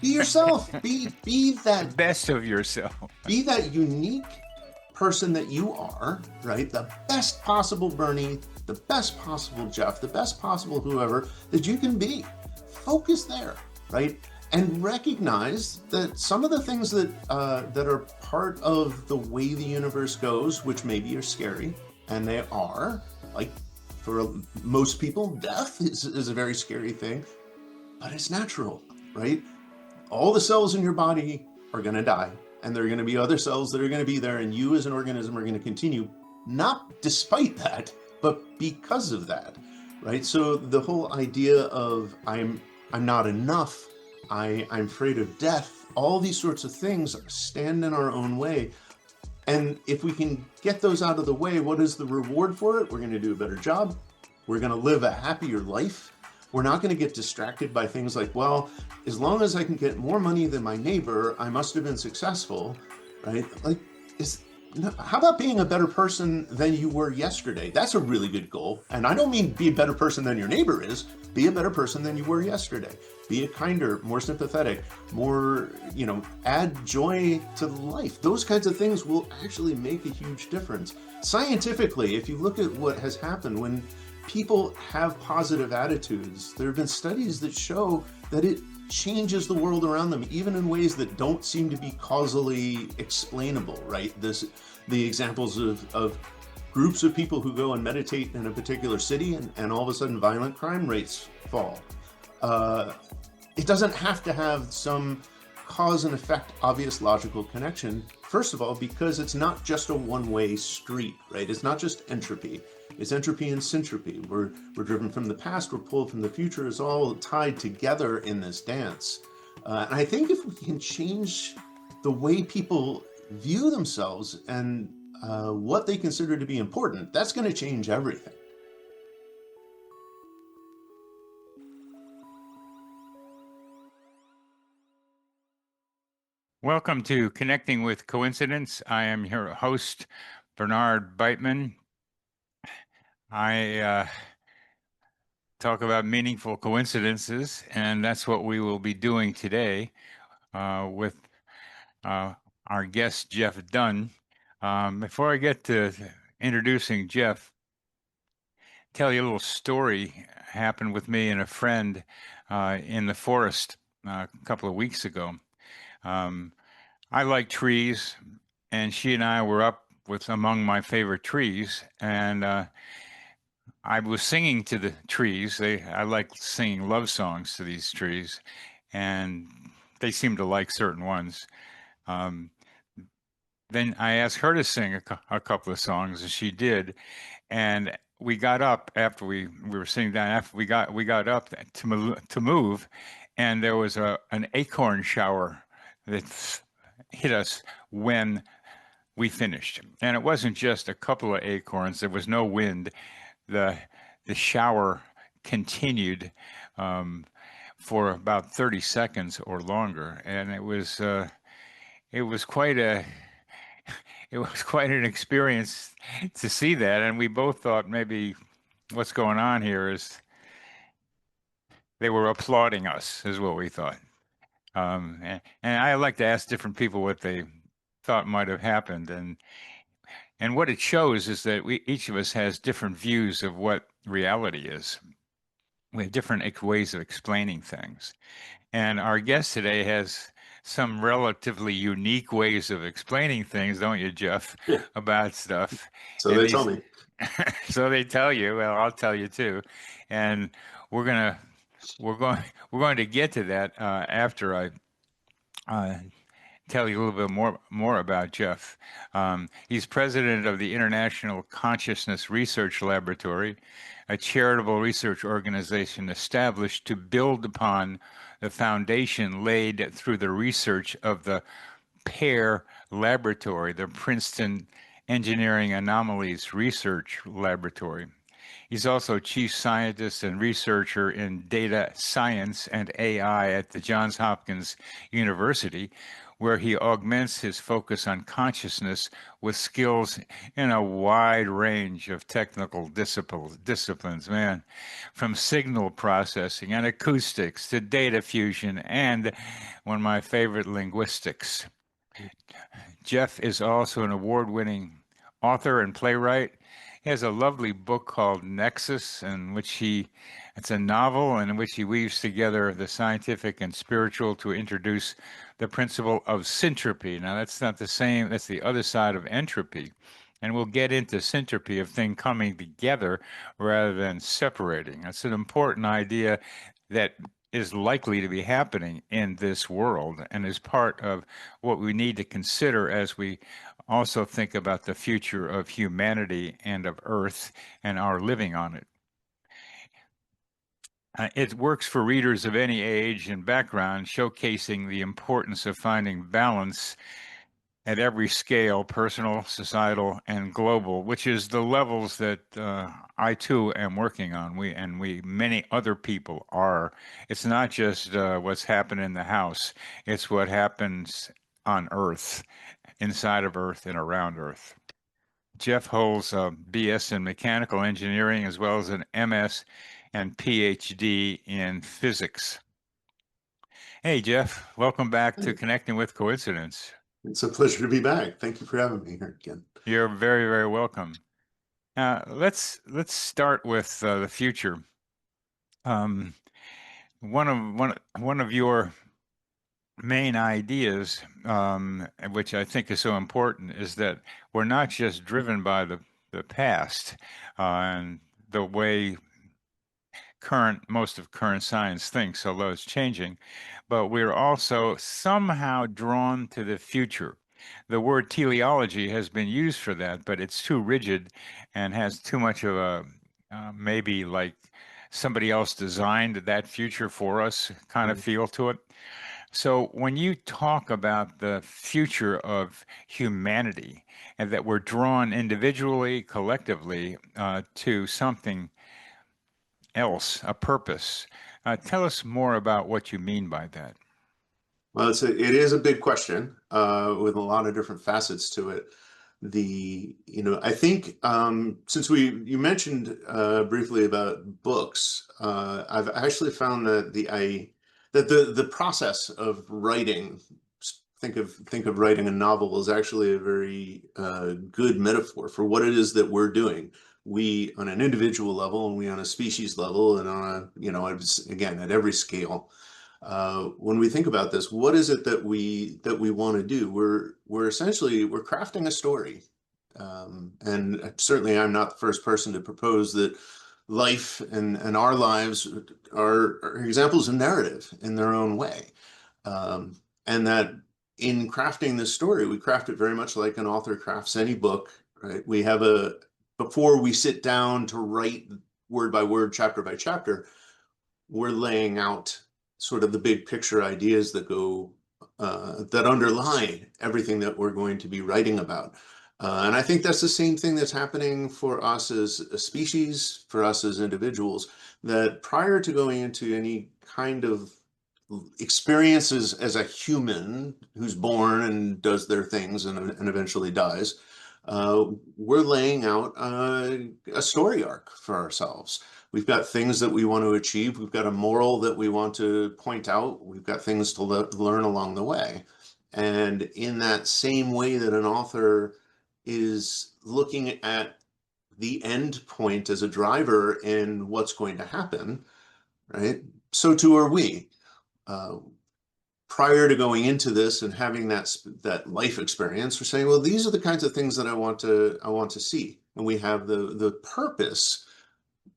Be yourself. Be The that best of yourself. be that unique person that you are, right? The best possible Bernie, the best possible Jeff, the best possible whoever that you can be. Focus there, right? And recognize that some of the things that are part of the way the universe goes, which maybe are scary, and they are, like for most people, death is a very scary thing, but it's natural, right? All the cells in your body are going to die, and there are going to be other cells that are going to be there, and you as an organism are going to continue, not despite that, but because of that, right? So the whole idea of I'm not enough, I'm afraid of death, all these sorts of things stand in our own way. And if we can get those out of the way, what is the reward for it? We're going to do a better job. We're going to live a happier life. We're not going to get distracted by things like, well, as long as I can get more money than my neighbor, I must have been successful, right? Like, how about being a better person than you were yesterday? That's a really good goal. And I don't mean be a better person than your neighbor is. Be a better person than you were yesterday. Be a kinder, more sympathetic, more, add joy to life. Those kinds of things will actually make a huge difference. Scientifically, if you look at what has happened when people have positive attitudes, there have been studies that show that it changes the world around them, even in ways that don't seem to be causally explainable, right? The examples of groups of people who go and meditate in a particular city and all of a sudden violent crime rates fall. It doesn't have to have some cause and effect, obvious logical connection. First of all, because it's not just a one-way street, right? It's not just entropy. It's entropy and syntropy. We're driven from the past, we're pulled from the future. It's all tied together in this dance. And I think if we can change the way people view themselves and what they consider to be important, that's going to change everything. Welcome to Connecting with Coincidence. I am your host, Bernard Beitman. I talk about meaningful coincidences, and that's what we will be doing today with our guest, Jeff Dunne. Before I get to introducing Jeff, tell you a little story happened with me and a friend in the forest a couple of weeks ago. I like trees, and she and I were up with among my favorite trees, and I was singing to the trees. I like singing love songs to these trees, and they seem to like certain ones. Then I asked her to sing a couple of songs, and she did. And we got up after we were sitting down. After we got up to move, and there was an acorn shower that hit us when we finished. And it wasn't just a couple of acorns. There was no wind. The shower continued for about 30 seconds or longer, and it was quite an experience to see that. And we both thought maybe what's going on here is they were applauding us, is what we thought. And I like to ask different people what they thought might have happened, and what it shows is that each of us has different views of what reality is. We have different ways of explaining things. And our guest today has some relatively unique ways of explaining things, don't you, Jeff, about stuff? So they tell me. So they tell you. Well, I'll tell you too. And we're going to get to that after I tell you a little bit more about Jeff. He's president of the International Consciousness Research Laboratory, a charitable research organization established to build upon the foundation laid through the research of the PAIR Laboratory, the Princeton Engineering Anomalies Research Laboratory. He's also chief scientist and researcher in data science and AI at the Johns Hopkins University, where he augments his focus on consciousness with skills in a wide range of technical disciplines, man, from signal processing and acoustics to data fusion and one of my favorite, linguistics. Jeff is also an award-winning author and playwright. He has a lovely book called Nexus, in which it's a novel in which he weaves together the scientific and spiritual to introduce the principle of syntropy. Now, that's not the same, that's the other side of entropy. And we'll get into syntropy of things coming together rather than separating. That's an important idea that is likely to be happening in this world and is part of what we need to consider as we also think about the future of humanity and of Earth and our living on it. It works for readers of any age and background, showcasing the importance of finding balance at every scale, personal, societal, and global, which is the levels that I too am working on. Many other people are. It's not just what's happened in the house; it's what happens on Earth, inside of Earth, and around Earth. Jeff holds a BS in mechanical engineering as well as an MS and PhD in physics. Hey, Jeff, welcome back to Connecting with Coincidence. It's a pleasure to be back. Thank you for having me here again. You're very, very welcome. Let's start with the future. Um, one of your main ideas, which I think is so important, is that we're not just driven by the past and the way most of current science thinks, although it's changing, but we're also somehow drawn to the future. The word teleology has been used for that, but it's too rigid and has too much of a maybe like somebody else designed that future for us kind of feel to it. So when you talk about the future of humanity and that we're drawn individually, collectively to something else, a purpose. Tell us more about what you mean by that. Well, it is a big question with a lot of different facets to it. I think since you mentioned briefly about books, I've actually found that the process of writing, think of writing a novel, is actually a very good metaphor for what it is that we're doing. We on an individual level, and we on a species level, and on again at every scale. When we think about this, what is it that we want to do? We're essentially crafting a story, and certainly I'm not the first person to propose that life and our lives are examples of narrative in their own way, and that in crafting this story, we craft it very much like an author crafts any book, right? Before we sit down to write word by word, chapter by chapter, we're laying out sort of the big picture ideas that that underlie everything that we're going to be writing about. And I think that's the same thing that's happening for us as a species, for us as individuals, that prior to going into any kind of experiences as a human who's born and does their things and eventually dies, we're laying out a story arc for ourselves. We've got things that we want to achieve. We've got a moral that we want to point out. We've got things to learn along the way. And in that same way that an author is looking at the end point as a driver in what's going to happen, right? So too are we. Prior to going into this and having that life experience, we're saying, well, these are the kinds of things that I want to see, and we have the purpose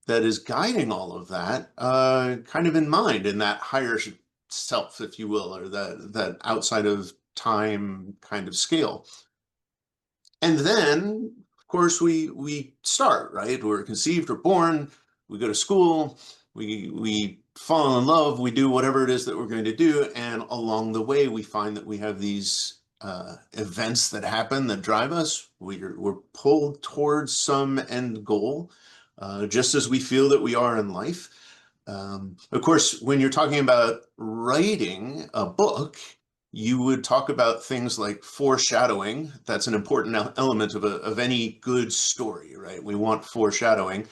that is guiding all of that kind of in mind, in that higher self, if you will, or that outside of time kind of scale. And then, of course, we start, right? We're conceived, we're born, we go to school, we fall in love, we do whatever it is that we're going to do, and along the way we find that we have these events that happen that drive us. We're pulled towards some end goal. just as we feel that we are in life. Of course, when you're talking about writing a book, you would talk about things like foreshadowing. That's an important element of any good story, right? We want foreshadowing.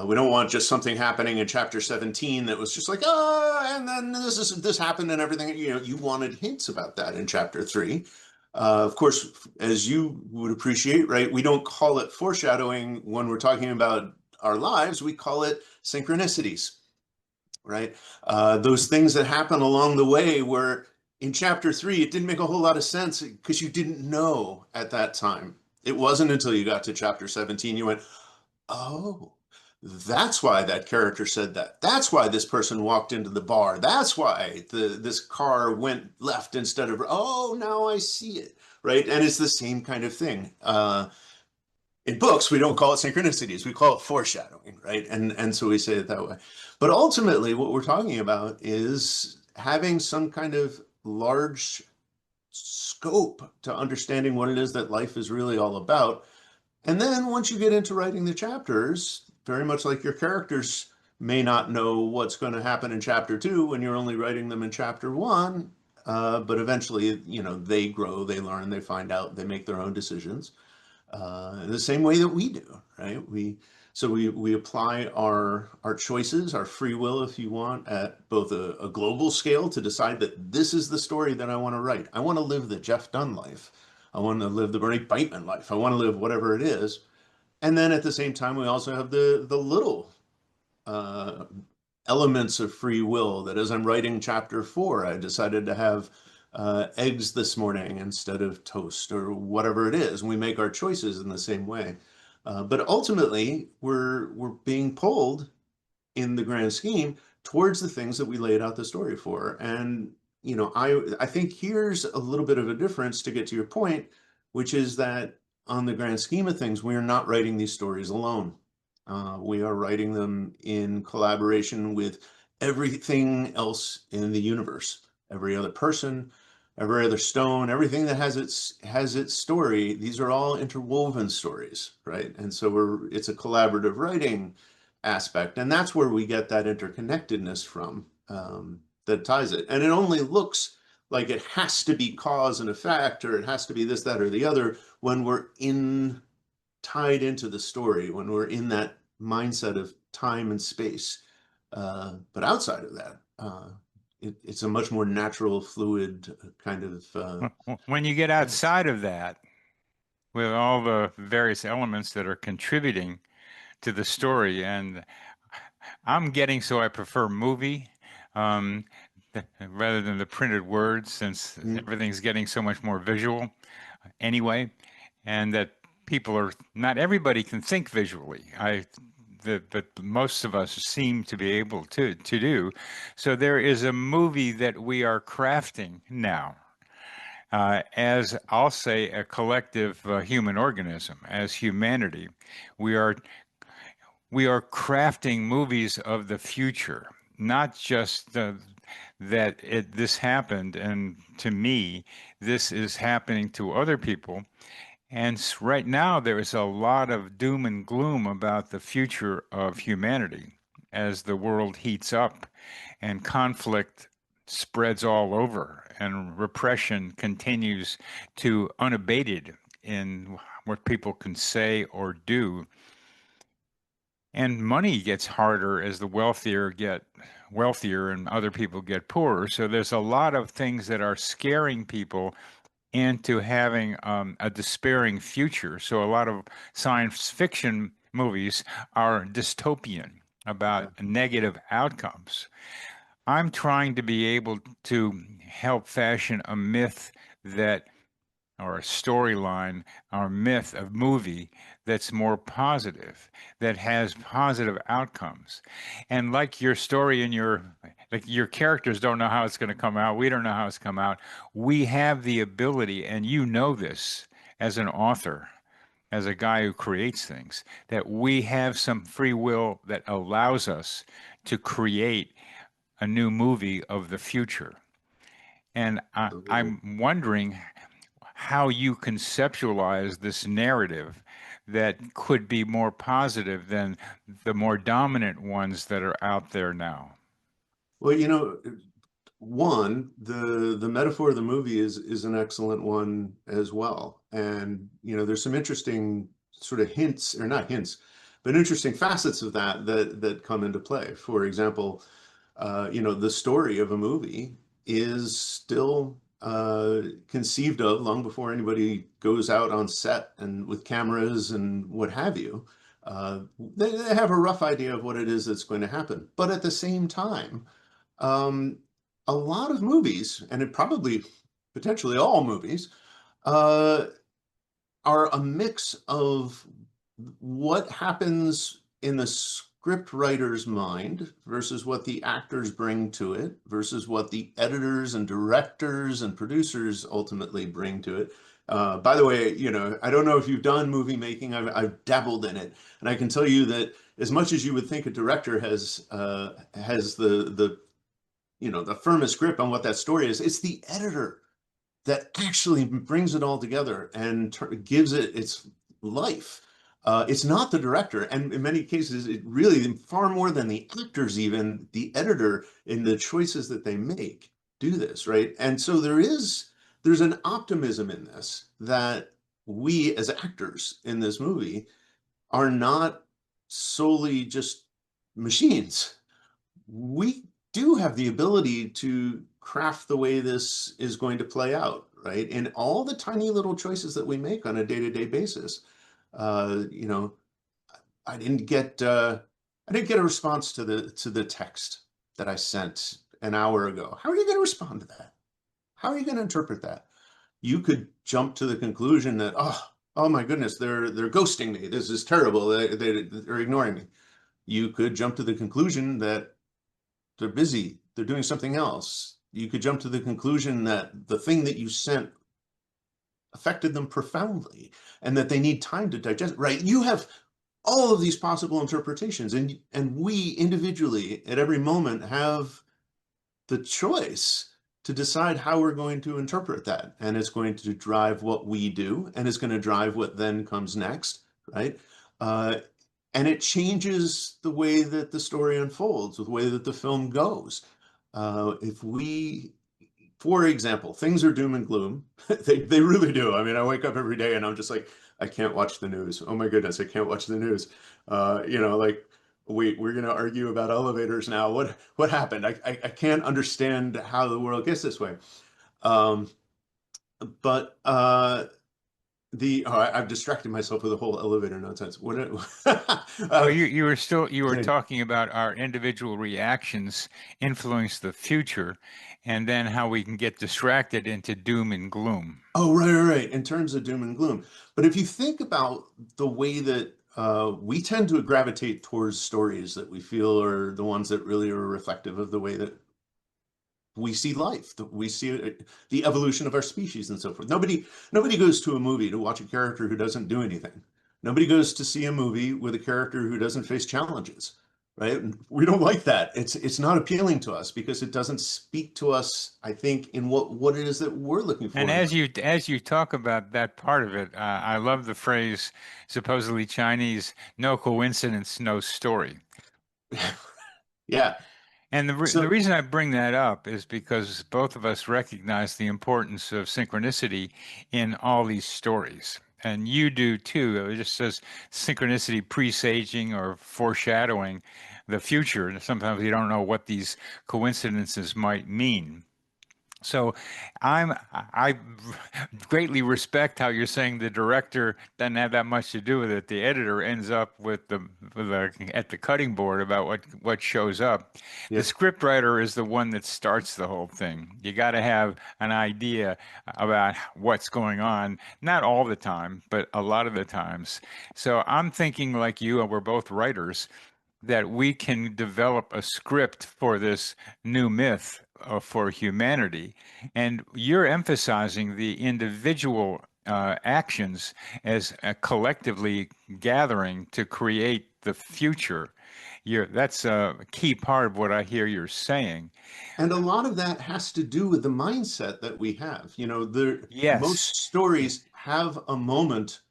We don't want just something happening in chapter 17 that was just like, and then this happened and everything. You wanted hints about that in chapter 3. Of course, as you would appreciate, right? We don't call it foreshadowing when we're talking about our lives. We call it synchronicities, right? Those things that happen along the way where in chapter 3, it didn't make a whole lot of sense because you didn't know at that time. It wasn't until you got to chapter 17, you went, oh, that's why that character said that. That's why this person walked into the bar. That's why this car went left instead of, oh, now I see it, right? And it's the same kind of thing. In books, we don't call it synchronicities, we call it foreshadowing, right? And so we say it that way. But ultimately, what we're talking about is having some kind of large scope to understanding what it is that life is really all about. And then once you get into writing the chapters, very much like your characters may not know what's going to happen in chapter 2 when you're only writing them in chapter 1, but eventually, they grow, they learn, they find out, they make their own decisions. The same way that we do, right? We apply our choices, our free will, if you want, at both a global scale to decide that this is the story that I want to write. I want to live the Jeff Dunne life. I want to live the Bernie Beitman life. I want to live whatever it is. And then at the same time, we also have the little uh, elements of free will that as I'm writing chapter 4, I decided to have eggs this morning instead of toast or whatever it is. And we make our choices in the same way. But ultimately, we're being pulled in the grand scheme towards the things that we laid out the story for. And I think here's a little bit of a difference to get to your point, which is that on the grand scheme of things, we are not writing these stories alone. We are writing them in collaboration with everything else in the universe, every other person, every other stone, everything that has its story. These are all interwoven stories, right? And so it's a collaborative writing aspect, and that's where we get that interconnectedness from, that ties it. And it only looks like it has to be cause and effect, or it has to be this, that, or the other when we're tied into the story, when we're in that mindset of time and space. But outside of that, it's a much more natural, fluid kind of. When you get Yes. outside of that, with all the various elements that are contributing to the story, and I'm getting so I prefer movie um, rather than the printed words, since Mm. everything's getting so much more visual anyway, and that people are not everybody can think visually. But most of us seem to be able to do. So there is a movie that we are crafting now. As I'll say, a collective human organism, as humanity, we are we are crafting movies of the future, not just this happened, and to me, this is happening to other people. And right now, there is a lot of doom and gloom about the future of humanity as the world heats up and conflict spreads all over and repression continues to unabated in what people can say or do. And money gets harder as the wealthier get wealthier and other people get poorer. So there's a lot of things that are scaring people into having a despairing future. So a lot of science fiction movies are dystopian Yeah. about negative outcomes. I'm trying to be able to help fashion a myth that or a storyline or myth of movie that's more positive, that has positive outcomes. And like your story and your characters don't know how it's going to come out. We don't know how it's come out. We have the ability, and you know this as an author, as a guy who creates things, that we have some free will that allows us to create a new movie of the future. And Absolutely. I'm wondering how you conceptualize this narrative that could be more positive than the more dominant ones that are out there now? Well, one, the metaphor of the movie is an excellent one as well. And there's some interesting sort of hints, or not hints, but interesting facets of that come into play. For example, the story of a movie is still conceived of long before anybody goes out on set and with cameras and what have you. They have a rough idea of what it is that's going to happen. But at the same time, um, a lot of movies, and it probably potentially all movies, uh, are a mix of what happens in the script writer's mind versus what the actors bring to it versus what the editors and directors and producers ultimately bring to it. By the way, I don't know if you've done movie making. I've dabbled in it, and I can tell you that as much as you would think a director has the firmest grip on what that story is, it's the editor that actually brings it all together and gives it its life. It's not the director, and in many cases, it really far more than the actors, even the editor in the choices that they make do this, right? And so there's an optimism in this that we as actors in this movie are not solely just machines. We do have the ability to craft the way this is going to play out, right? In all the tiny little choices that we make on a day-to-day basis. Uh, you know, I didn't get a response to the text that I sent an hour ago. How are you going to respond to that? How are you going to interpret that? You could jump to the conclusion that, oh my goodness, they're ghosting me. This is terrible. They're ignoring me. You could jump to the conclusion that they're busy, they're doing something else. You could jump to the conclusion that the thing that you sent affected them profoundly and that they need time to digest it, right? You have all of these possible interpretations, and we individually at every moment have the choice to decide how we're going to interpret that. And it's going to drive what we do, and it's going to drive what then comes next, right? Uh, and it changes the way that the story unfolds, the way that the film goes. If we, for example, things are doom and gloom. They really do. I mean, I wake up every day and I'm just like, I can't watch the news. Oh my goodness, I can't watch the news. Like we're gonna argue about elevators now. What happened? I can't understand how the world gets this way. Um, but I've distracted myself with the whole elevator nonsense. Oh, uh, you were talking about our individual reactions influence the future, and then how we can get distracted into doom and gloom. Oh, right. In terms of doom and gloom. But if you think about the way that we tend to gravitate towards stories that we feel are the ones that really are reflective of the way that we see life, that we see the evolution of our species and so forth. Nobody goes to a movie to watch a character who doesn't do anything. Nobody goes to see a movie with a character who doesn't face challenges, right? We don't like that. It's not appealing to us because it doesn't speak to us, I think, in what it is that we're looking And for in as you talk about that part of it, I love the phrase, supposedly Chinese, "No coincidence, no story." yeah. And the So reason I bring that up is because both of us recognize the importance of synchronicity in all these stories. And you do too. It just says synchronicity presaging or foreshadowing the future. And sometimes you don't know what these coincidences might mean. So I greatly respect how you're saying the director doesn't have that much to do with it. The editor ends up at the cutting board about what shows up. The yeah. scriptwriter is the one that starts the whole thing. You got to have an idea about what's going on, not all the time, but a lot of the times. So I'm thinking like you, and we're both writers, that we can develop a script for this new myth for humanity. And you're emphasizing the individual actions as collectively gathering to create the future. That's a key part of what I hear you're saying. And a lot of that has to do with the mindset that we have. Yes. Most stories have a moment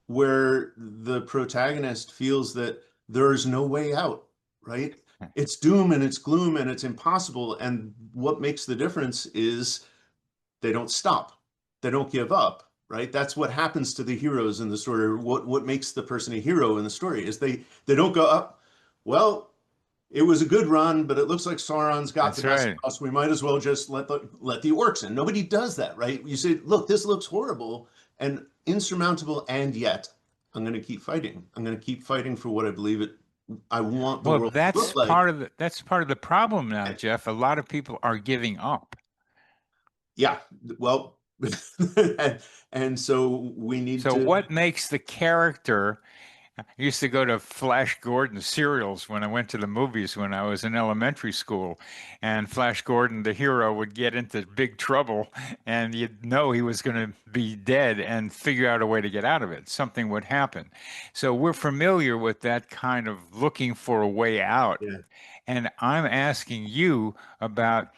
where the protagonist feels that there is no way out, right? It's doom and it's gloom and it's impossible. And what makes the difference is they don't stop. They don't give up, right? That's what happens to the heroes in the story. What makes the person a hero in the story is they don't go up. Well, it was a good run, but it looks like Sauron's got the That's best right. of us. We might as well just let the orcs in. Nobody does that, right? You say, look, this looks horrible and insurmountable, and yet I'm going to keep fighting. I'm going to keep fighting for what I believe it. I want the Well, world to look like. that's part of the problem now, Jeff. A lot of people are giving up. Yeah, well, and so we need So to. what makes the character I used to go to Flash Gordon serials when I went to the movies when I was in elementary school. And Flash Gordon, the hero, would get into big trouble and you'd know he was going to be dead and figure out a way to get out of it. Something would happen. So we're familiar with that kind of looking for a way out. Yeah, And I'm asking you about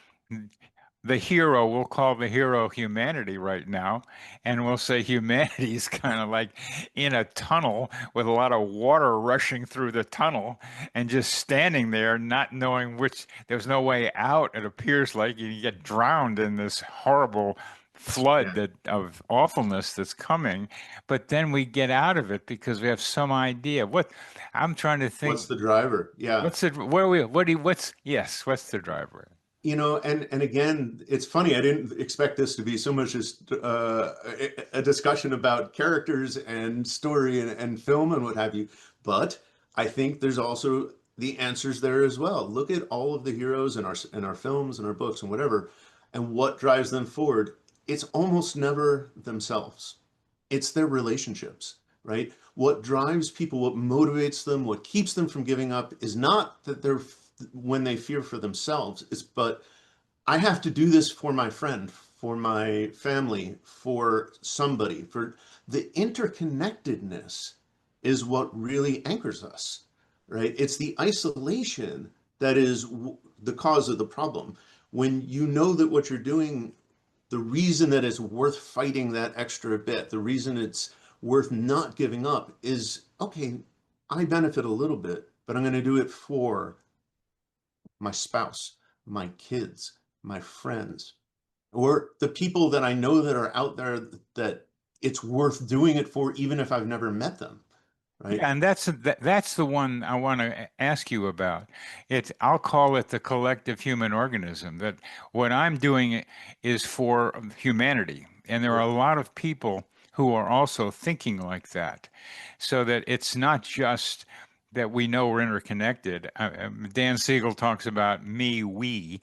the hero, we'll call the hero humanity right now, and we'll say humanity is kind of like in a tunnel with a lot of water rushing through the tunnel and just standing there, not knowing which, there's no way out. It appears like you get drowned in this horrible flood yeah. that of awfulness that's coming, but then we get out of it because we have some idea. What I'm trying to think, What's the driver? Yeah. what's it, where we, what do you, what's, yes, what's the driver? And again, it's funny. I didn't expect this to be so much as a discussion about characters and story and film and what have you. But I think there's also the answers there as well. Look at all of the heroes in our films and our books and whatever, and what drives them forward. It's almost never themselves. It's their relationships, right? What drives people, what motivates them, what keeps them from giving up is not that they're when they fear for themselves, it's but I have to do this for my friend, for my family, for somebody, for the interconnectedness is what really anchors us, right? It's the isolation that is the cause of the problem. When you know that what you're doing, the reason that it's worth fighting that extra bit, the reason it's worth not giving up is okay, I benefit a little bit, but I'm going to do it for my spouse, my kids, my friends, or the people that I know that are out there that it's worth doing it for, even if I've never met them, right? Yeah, and that's the one I want to ask you about. I'll call it the collective human organism. That what I'm doing is for humanity, and there are a lot of people who are also thinking like that. So that it's not just that we know we're interconnected. Dan Siegel talks about me, we,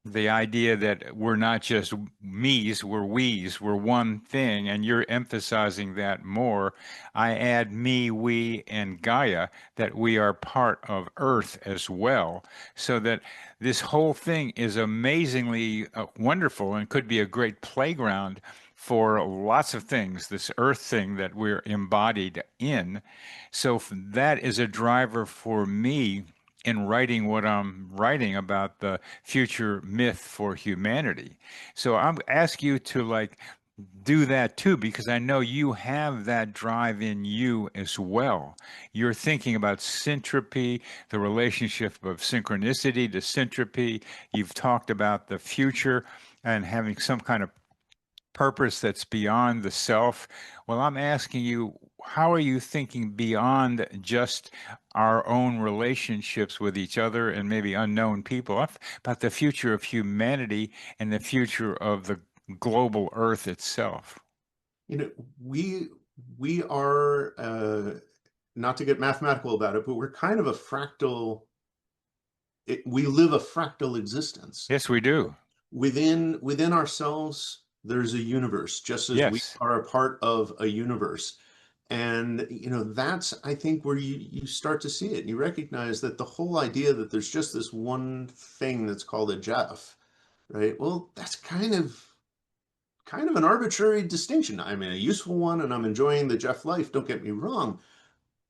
the idea that we're not just me's, we're we's, we're one thing, and you're emphasizing that more. I add me, we, and Gaia, that we are part of Earth as well, so that this whole thing is amazingly wonderful and could be a great playground for lots of things, this Earth thing that we're embodied in. So that is a driver for me in writing what I'm writing about the future myth for humanity. So I'm ask you to like do that too, because I know you have that drive in you as well. You're thinking about syntropy, the relationship of synchronicity to syntropy. You've talked about the future and having some kind of purpose that's beyond the self. Well, I'm asking you, how are you thinking beyond just our own relationships with each other and maybe unknown people, about the future of humanity and the future of the global Earth itself? You know, we are not to get mathematical about it, but we're kind of a fractal. We live a fractal existence. Yes, we do. Within ourselves, there's a universe, just as we Yes. are a part of a universe. And that's, I think, where you start to see it. You recognize that the whole idea that there's just this one thing that's called a Jeff, right? Well, that's kind of an arbitrary distinction. I mean, a useful one, and I'm enjoying the Jeff life, don't get me wrong,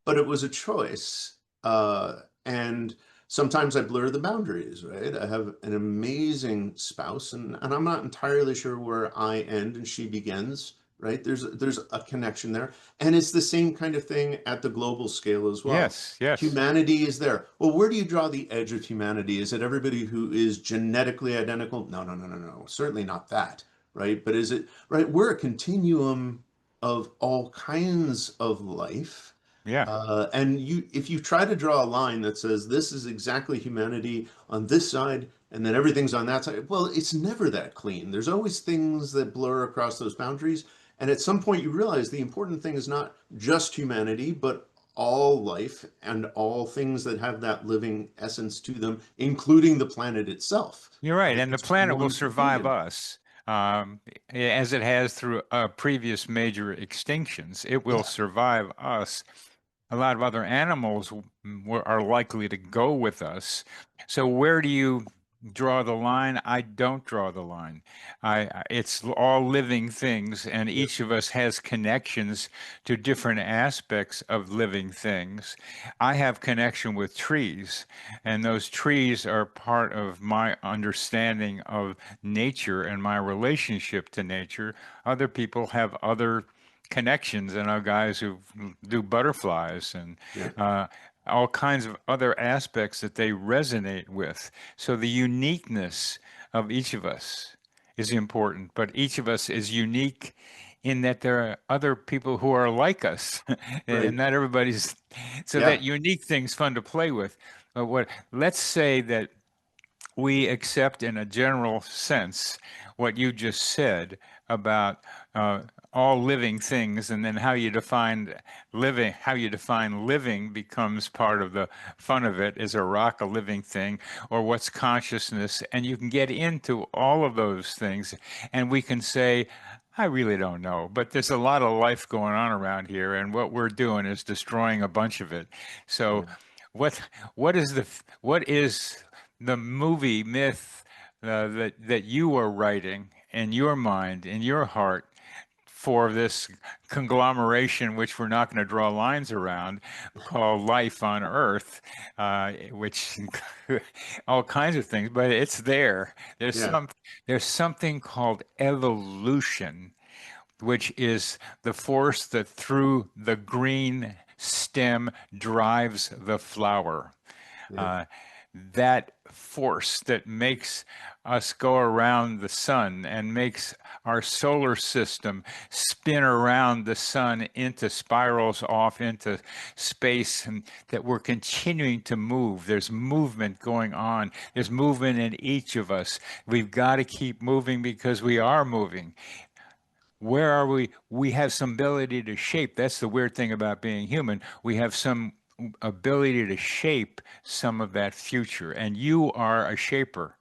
but it was a choice. And sometimes I blur the boundaries, right? I have an amazing spouse, and I'm not entirely sure where I end and she begins. right? There's a connection there. And it's the same kind of thing at the global scale as well. Yes, yes. Humanity is there. Well, where do you draw the edge of humanity? Is it everybody who is genetically identical? No, no, no, no, no. Certainly not that, right? But is it, right? We're a continuum of all kinds of life. Yeah. And if you try to draw a line that says this is exactly humanity on this side and then everything's on that side, well, it's never that clean. There's always things that blur across those boundaries. And at some point, you realize the important thing is not just humanity, but all life and all things that have that living essence to them, including the planet itself, You're right. right? And the It's planet will one survive continuum. us as it has through previous major extinctions. It will Yeah, survive us. A lot of other animals are likely to go with us. So where do you draw the line? I don't draw the line. It's all living things, and yeah, each of us has connections to different aspects of living things. I have connection with trees, and those trees are part of my understanding of nature and my relationship to nature. Other people have other connections. I know guys who do butterflies and yeah, uh, all kinds of other aspects that they resonate with. So the uniqueness of each of us is important, but each of us is unique in that there are other people who are like us, and right. not everybody's. So that Yeah, unique thing's fun to play with. But what? Let's say that we accept in a general sense what you just said about all living things, and then how you define living becomes part of the fun of it. Is a rock a living thing, or what's consciousness? And you can get into all of those things, and we can say, I really don't know, but there's a lot of life going on around here, and what we're doing is destroying a bunch of it. So yeah, what what is the movie myth that you are writing in your mind, in your heart, for this conglomeration, which we're not going to draw lines around, called life on Earth, which all kinds of things, but it's there. yeah, There's something called evolution, which is the force that through the green stem drives the flower. yeah, uh, that force that makes us go around the sun and makes our solar system spin around the sun into spirals off into space, and that we're continuing to move. There's movement going on. There's movement in each of us. We've got to keep moving because we are moving. Where are we? We have some ability to shape. That's the weird thing about being human. We have some ability to shape some of that future. And you are a shaper.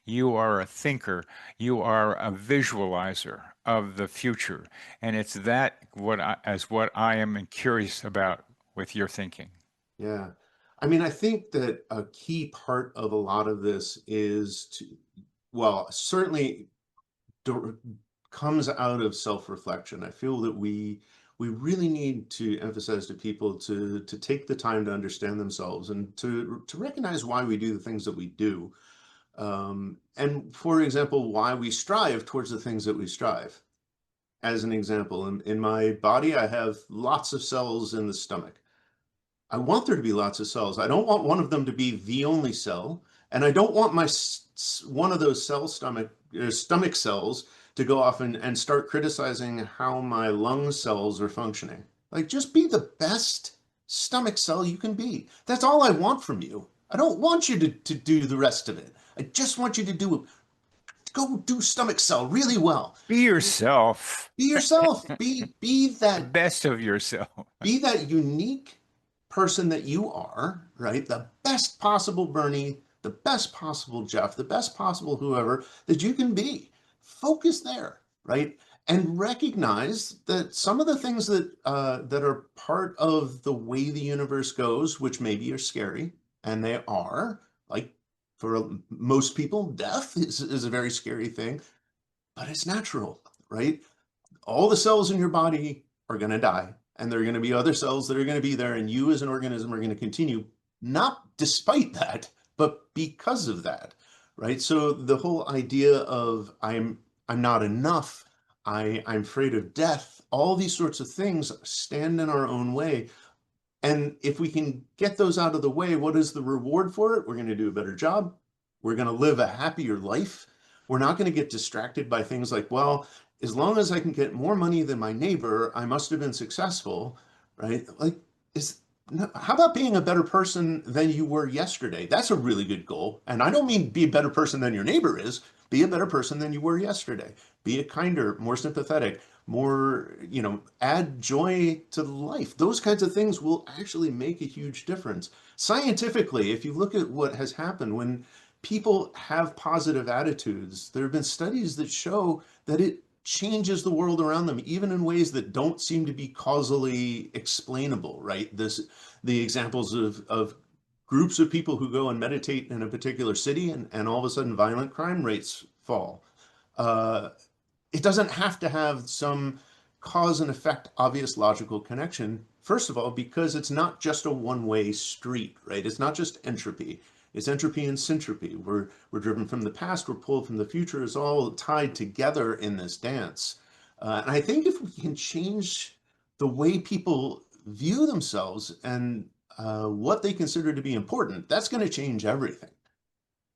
You are a thinker. You are a visualizer of the future. And it's that what I am curious about with your thinking. yeah. I mean, I think that a key part of a lot of this is to, well, certainly dir- comes out of self-reflection. I feel that we really need to emphasize to people to take the time to understand themselves and to recognize why we do the things that we do. And for example, why we strive towards the things that we strive. As an example, in my body, I have lots of cells in the stomach. I want there to be lots of cells. I don't want one of them to be the only cell, and I don't want my one of those stomach cells to go off and start criticizing how my lung cells are functioning. Like, just be the best stomach cell you can be. That's all I want from you. I don't want you to do the rest of it. I just want you to go do stomach cell really well. Be yourself, Be yourself. Be the that best of yourself. be that unique person that you are, right? The best possible Bernie, the best possible Jeff, the best possible whoever that you can be. Focus there, right? And recognize that some of the things that are part of the way the universe goes, which maybe are scary, and they are, like for most people, death is a very scary thing, but it's natural, right? All the cells in your body are going to die, and there are going to be other cells that are going to be there, and you as an organism are going to continue, not despite that, but because of that, right? So the whole idea of I'm not enough, I'm afraid of death. All these sorts of things stand in our own way. And if we can get those out of the way, what is the reward for it? We're going to do a better job. We're going to live a happier life. We're not going to get distracted by things like, well, as long as I can get more money than my neighbor, I must have been successful, right? Like, is how about being a better person than you were yesterday? That's a really good goal. And I don't mean be a better person than your neighbor is. Be a better person than you were yesterday. Be a kinder, more sympathetic, more, add joy to life. Those kinds of things will actually make a huge difference. Scientifically, if you look at what has happened when people have positive attitudes, there have been studies that show that it changes the world around them, even in ways that don't seem to be causally explainable, right? The examples of groups of people who go and meditate in a particular city and all of a sudden violent crime rates fall. Uh, it doesn't have to have some cause and effect, obvious logical connection. First of all, because it's not just a one-way street, right? It's not just entropy. It's entropy and syntropy. We're driven from the past, we're pulled from the future. It's all tied together in this dance. And I think if we can change the way people view themselves and what they consider to be important, that's going to change everything.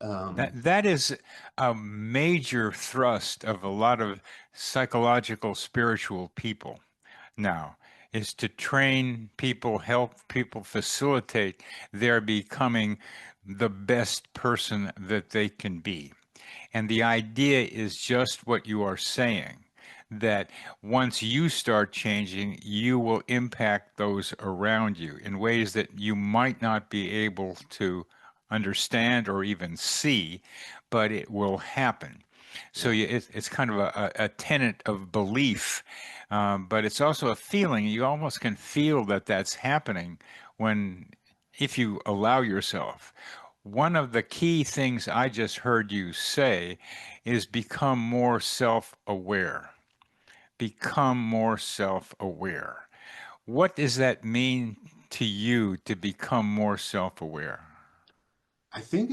That is a major thrust of a lot of psychological, spiritual people now, is to train people, help people, facilitate their becoming the best person that they can be. And the idea is just what you are saying, that once you start changing, you will impact those around you in ways that you might not be able to understand or even see, but it will happen. So Yeah. it's kind of a tenet of belief, but it's also a feeling. You almost can feel that that's happening when, if you allow yourself. One of the key things I just heard you say is become more self-aware. Become more self-aware. What does that mean to you to become more self-aware? I think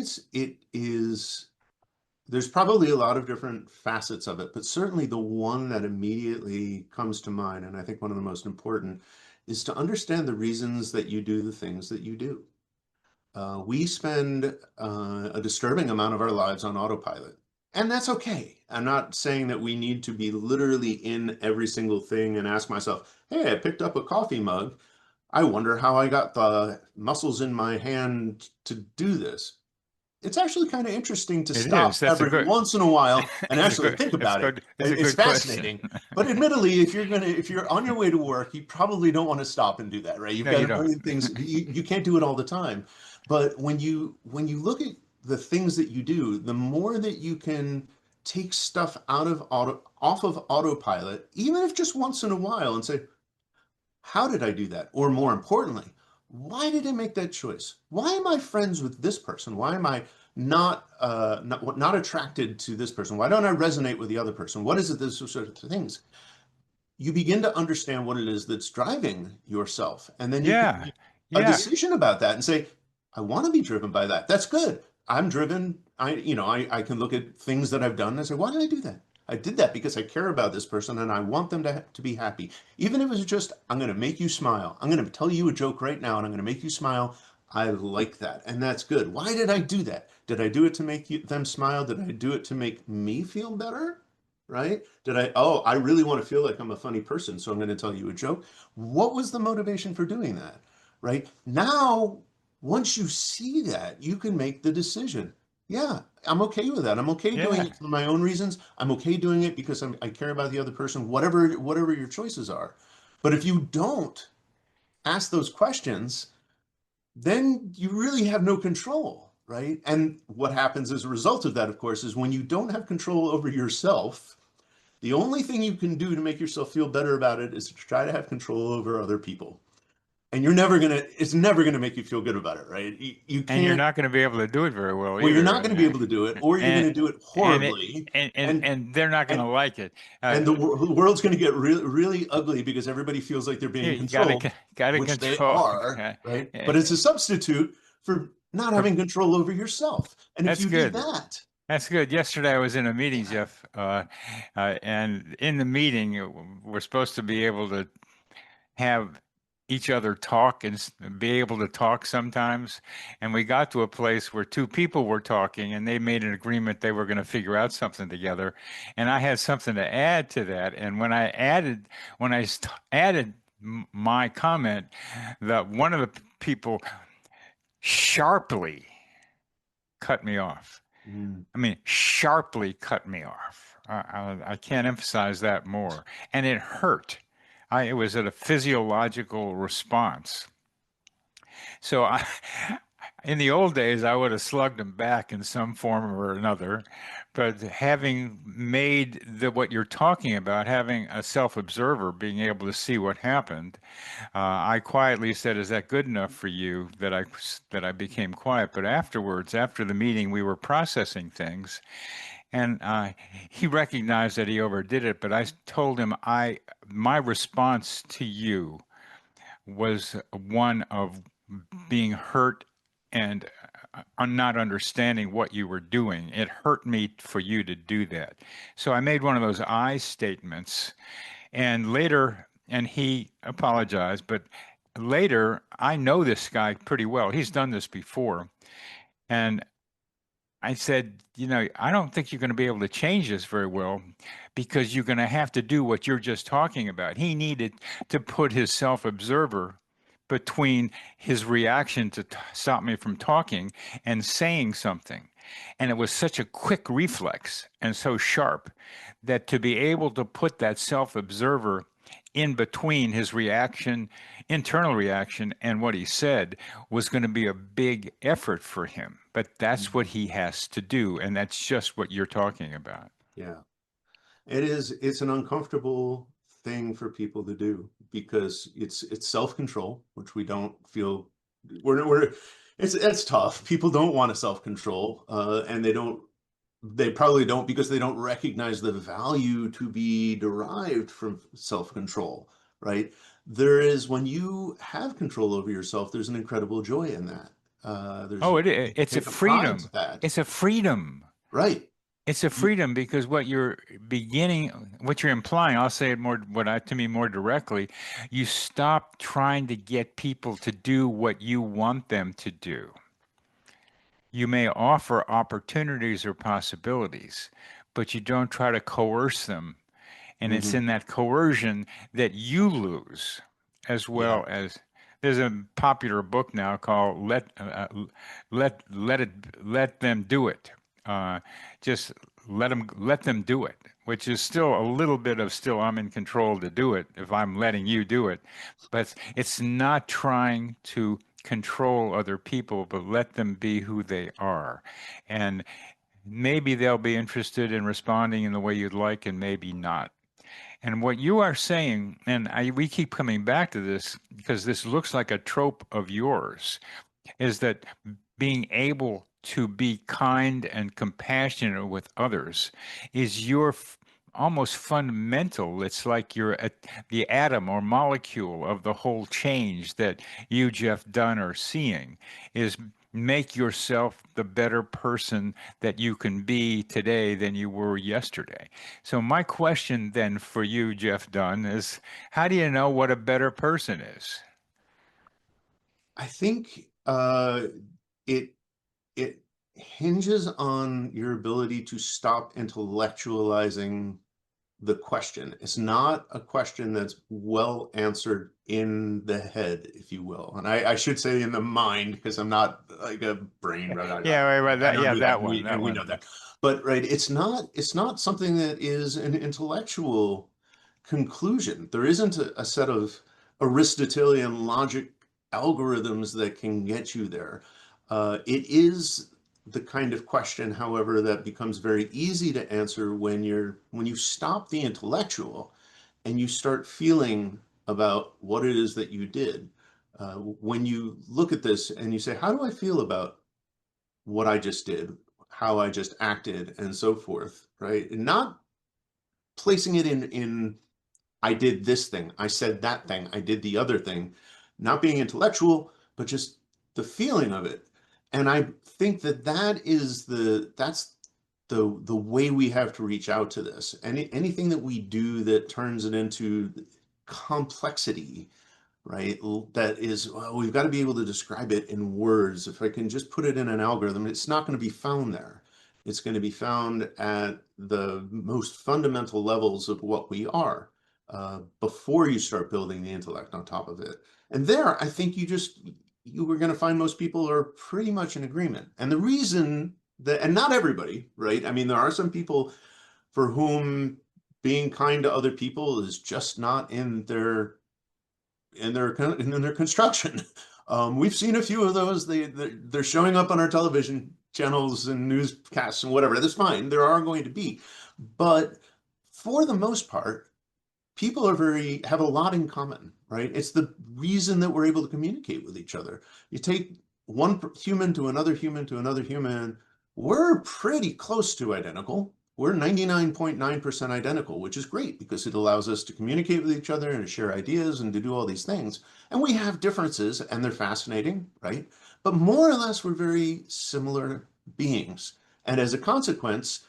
there's probably a lot of different facets of it, but certainly the one that immediately comes to mind, and I think one of the most important, is to understand the reasons that you do the things that you do. We spend a disturbing amount of our lives on autopilot, and that's okay. I'm not saying that we need to be literally in every single thing and ask myself, hey, I picked up a coffee mug. I wonder how I got the muscles in my hand to do this. It's actually kind of interesting to It is. stop That's a every good. once in a while and It's a actually good. think It's about it. good. It's a It's good question. fascinating. But admittedly, if you're on your way to work, you probably don't want to stop and do that, right? You've No, got you a don't. million things. You can't do it all the time. But when you look at the things that you do, the more that you can take stuff off of autopilot, even if just once in a while, and say, how did I do that? Or more importantly, why did I make that choice? Why am I friends with this person? Why am I not attracted to this person? Why don't I resonate with the other person? What is it? Those sort of things. You begin to understand what it is that's driving yourself, and then you can Yeah. make a Yeah. decision about that and say, I want to be driven by that. That's good. I'm driven. I can look at things that I've done and say, why did I do that? I did that because I care about this person and I want them to be happy. Even if it's just, I'm going to make you smile. I'm going to tell you a joke right now and I'm going to make you smile. I like that. And that's good. Why did I do that? Did I do it to make them smile? Did I do it to make me feel better? Right? I really want to feel like I'm a funny person, so I'm going to tell you a joke. What was the motivation for doing that? Right? Now, once you see that, you can make the decision. Yeah, I'm okay with that. I'm okay doing Yeah. it for my own reasons. I'm okay doing it because I care about the other person, whatever your choices are. But if you don't ask those questions, then you really have no control, right? And what happens as a result of that, of course, is when you don't have control over yourself, the only thing you can do to make yourself feel better about it is to try to have control over other people. And it's never gonna make you feel good about it, right? You And you're can't, not going to be able to do it very well or you're either. not gonna be able to do it, or you're And gonna do it and it horribly. and And, and they're not going to and, like it. and the world's gonna get really, really ugly because everybody feels like they're Yeah, being you got controlled, to got to which they control. are, right? But it's a substitute for not For- having control over yourself. And if That's you did good. that, That's good. Yesterday I was in a meeting, Jeff, and in the meeting we're supposed to be able to have each other talk and be able to talk sometimes. And we got to a place where two people were talking and they made an agreement they were going to figure out something together. And I had something to add to that. And when I added my comment, that one of the people sharply cut me off. Mm, I mean, sharply cut me off. I can't emphasize that more. And it hurt. It was a physiological response. So in the old days, I would have slugged him back in some form or another. But having made what you're talking about, having a self-observer, being able to see what happened, I quietly said, "Is that good enough for you?" That I became quiet. But afterwards, after the meeting, we were processing things, and he recognized that he overdid it. But I told him, my response to you was one of being hurt and not understanding what you were doing. It hurt me for you to do that. So I made one of those I statements, and later, and he apologized, but later, I know this guy pretty well. He's done this before. And I said, I don't think you're going to be able to change this very well because you're going to have to do what you're just talking about. He needed to put his self-observer between his reaction to stop me from talking and saying something. And it was such a quick reflex and so sharp that to be able to put that self-observer in between his reaction, internal reaction, and what he said was going to be a big effort for him. But that's what mhm. he has to do. And that's just what you're talking about. Yeah. It's an uncomfortable thing for people to do because it's self-control, which we don't feel we're it's tough. People don't want to self-control, and they probably don't because they don't recognize the value to be derived from self-control, right? There is when you have control over yourself, there's an incredible joy in that. Oh, There's you can it's a take a pride freedom. to that, It's a freedom. right? It's a You, freedom because what you're implying, I'll say it more, to me more directly, you stop trying to get people to do what you want them to do. You may offer opportunities or possibilities, but you don't try to coerce them. And it's mhm. in that coercion that you lose, as Yeah. well as there's a popular book now called Let Them Do It." Just let them do it, which is still a little bit of still I'm in control to do it if I'm letting you do it, but it's not trying to control other people, but let them be who they are, and maybe they'll be interested in responding in the way you'd like, and maybe not. And what you are saying, and we keep coming back to this because this looks like a trope of yours, is that being able to be kind and compassionate with others is almost fundamental. It's like you're the atom or molecule of the whole change that you, Jeff Dunn, are seeing is make yourself the better person that you can be today than you were yesterday. So my question then for you, Jeff Dunn, is how do you know what a better person is? I think it it hinges on your ability to stop intellectualizing the question. It's not a question that's well answered in the head, if you will. And I should say in the mind because I'm not like a brain, right? Yeah, right, I that, don't yeah, do that, that and one, that we one. know that. But right, it's not something that is an intellectual conclusion. There isn't a set of Aristotelian logic algorithms that can get you there. It is the kind of question, however, that becomes very easy to answer when you stop the intellectual and you start feeling about what it is that you did. When you look at this and you say, "How do I feel about what I just did, how I just acted, and so forth?" Right? And not placing it in I did this thing, I said that thing, I did the other thing, not being intellectual, but just the feeling of it. And I think that that's the way we have to reach out to this. Anything that we do that turns it into complexity, right? That is, well, we've got to be able to describe it in words. If I can just put it in an algorithm, it's not going to be found there. It's going to be found at the most fundamental levels of what we are before you start building the intellect on top of it. And there, I think you were going to find most people are pretty much in agreement. And the reason that, and not everybody, right? I mean, there are some people for whom being kind to other people is just not in their construction. We've seen a few of those. They're showing up on our television channels and newscasts and whatever. That's fine. There are going to be, but for the most part, people have a lot in common, right? It's the reason that we're able to communicate with each other. You take one human to another human to another human, we're pretty close to identical. We're 99.9% identical, which is great because it allows us to communicate with each other and to share ideas and to do all these things. And we have differences and they're fascinating, right? But more or less, we're very similar beings. And as a consequence,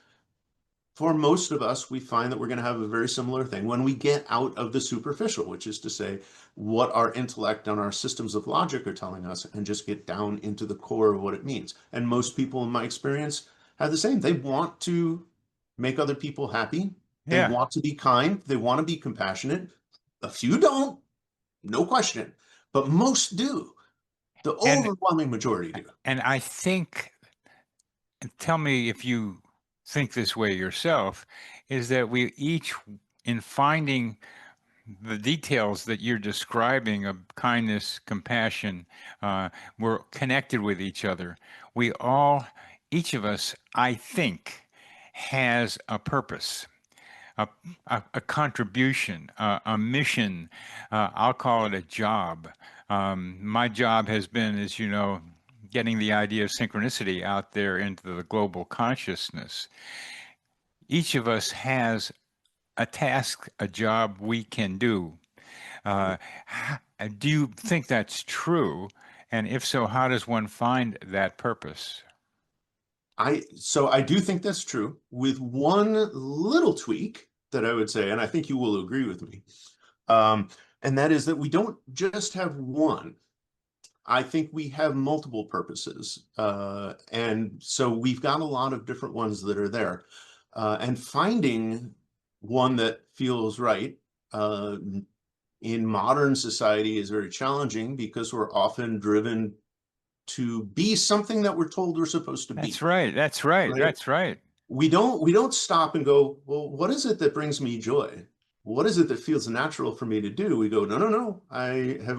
for most of us, we find that we're going to have a very similar thing when we get out of the superficial, which is to say, what our intellect and our systems of logic are telling us, and just get down into the core of what it means. And most people, in my experience, have the same. They want to make other people happy. They Yeah. want to be kind. They want to be compassionate. A few don't, no question, but most do. The And overwhelming majority do. I think, tell me if you think this way yourself, is that we each, in finding the details that you're describing of kindness, compassion, we're connected with each other. We all, each of us, I think, has a purpose, a, a contribution, a mission. I'll call it a job. My job has been, as you know, getting the idea of synchronicity out there into the global consciousness. Each of us has a task, a job we can do. Uh, do you think that's true? And if so, how does one find that purpose? So I do think that's true, with one little tweak that I would say, and I think you will agree with me. Um, and that is that we don't just have one. I think we have multiple purposes. And so we've got a lot of different ones that are there. And finding one that feels right in modern society is very challenging because we're often driven to be something that we're told we're supposed to That's be, right. That's right. right? That's right. We don't stop and go, well, what is it that brings me joy? What is it that feels natural for me to do? We go, no, no, no.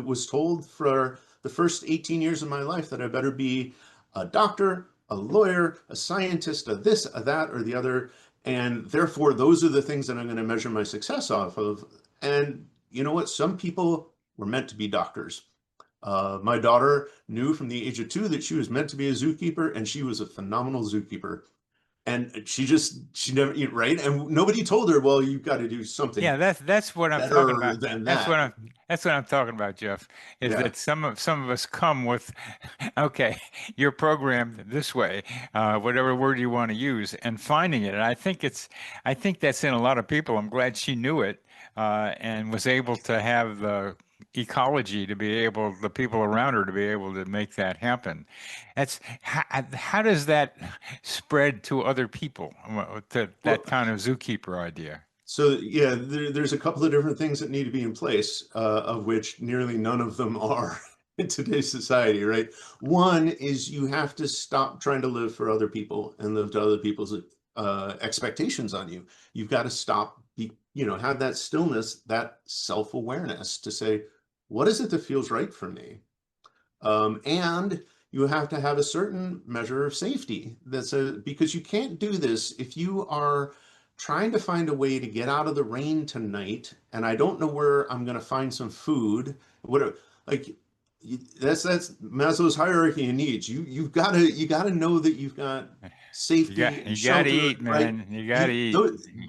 Was told for the first 18 years of my life that I better be a doctor, a lawyer, a scientist, a this, a that, or the other. And therefore, those are the things that I'm going to measure my success off of. And you know what? Some people were meant to be doctors. My daughter knew from the age of 2 that she was meant to be a zookeeper, and she was a phenomenal zookeeper. And she never, right? And nobody told her, well, you've got to do something Yeah, that's what I'm talking better about. than That's what that. I'm talking about, Jeff. Is Yeah. that some of us come with, okay, you're programmed this way, whatever word you want to use, and finding it. And I think that's in a lot of people. I'm glad she knew it, and was able to have the ecology to be able, the people around her to be able to make that happen. That's how does that spread to other people, to that Well, kind of zookeeper idea? so yeah, there's a couple of different things that need to be in place, of which nearly none of them are in today's society, right? One is you have to stop trying to live for other people and live to other people's expectations on you. You've got to stop, have that stillness, that self-awareness to say, what is it that feels right for me? And you have to have a certain measure of safety. Because you can't do this if you are trying to find a way to get out of the rain tonight, and I don't know where I'm going to find some food. What like that's Maslow's hierarchy of needs. You got to know that you've got safety and You got to shelter, eat, right? man. You got to eat.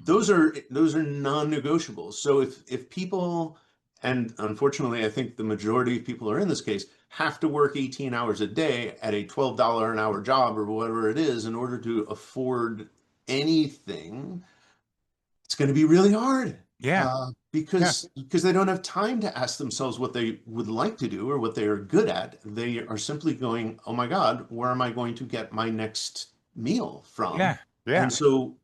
Those are non-negotiables. So if people, and unfortunately, I think the majority of people are in this case, have to work 18 hours a day at a $12 an hour job or whatever it is in order to afford anything, it's going to be really hard Yeah. Yeah. because they don't have time to ask themselves what they would like to do or what they are good at. They are simply going, "Oh my God, where am I going to get my next meal from?" Yeah. Yeah. And so